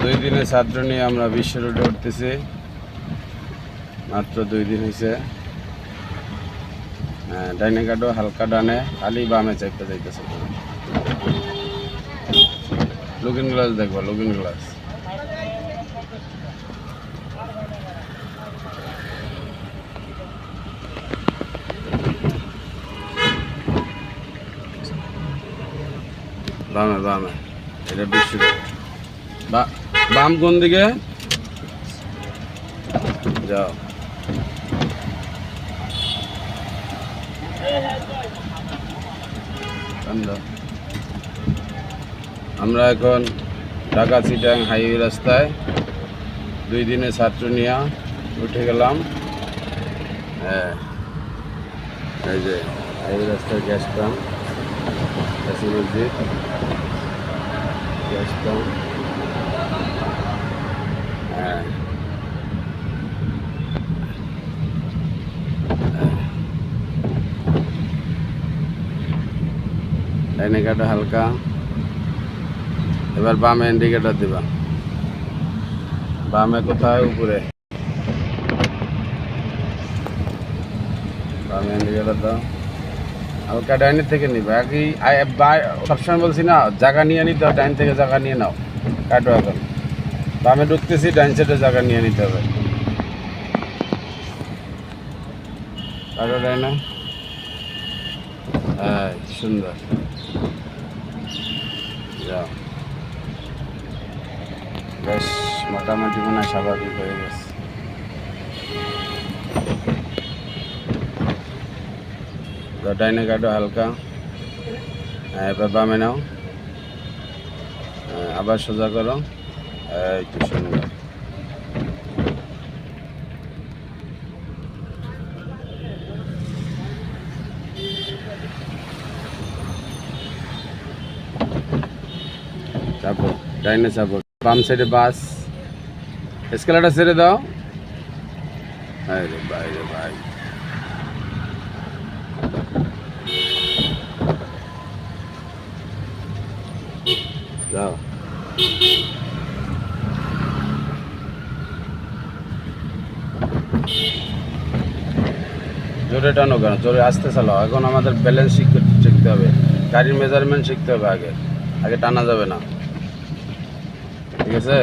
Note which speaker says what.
Speaker 1: দুই দিনের ছাত্র নিয়ে আমরা বিশ্ব রোডে উঠতেছি। মাত্র 2 দিন হয়েছে। ডাইনে কাটো হালকা ডানে, খালি বামে চাইতে যাইতেছে। লুকিং গ্লাস দেখবো, লুকিং গ্লাস। বামে বামে, এটা বিশ্ব রোড। বাম কোন দিকে যাও? আমরা এখন ঢাকা চিটাং হাইওয়ে রাস্তায় 2 দিনের ছাত্র নিয়ে উঠে গেলাম। এই যে হাইওয়ে রাস্তায় গ্যাস পাম্প, মসজিদ, গ্যাস পাম্প। ডাইনে কাটো হালকা, এবার বামে ইন্ডিকেটর দিবা। বামে কোথায়? উপরে। বামে ইন্ডিকেটর দাও, হালকা ডাইনের থেকে নিবা। একই সবসময় বলছি না, জায়গা নিয়ে নিতে হবে। ডাইন থেকে জায়গা নিয়ে নাও। কাটো এখন। বামে ঢুকতেছি, ডাইন সাইডে জায়গা নিয়ে নিতে হবে। কাটো ডাইনে। হ্যাঁ, সুন্দর। যাও। বেশ মোটামুটি মনে হয় স্বাভাবিক হয়ে গেছে। ডাইনে কাটো হালকা। এবার বামে নাও, আবার সোজা করো। এই তো সুন্দর। চাপো, ডাইনে চাপো। বাম সাইডে বাস। এসকেলেটর ছেড়ে দাও। আরে ভাই রে ভাই, যাও। জোরে টানো কেন? জোরে আসতে চালাও। এখন আমাদের ব্যালেন্স শিখতে হবে, গাড়ির মেজারমেন্ট শিখতে হবে। আগে টানা যাবে না, ঠিক আছে?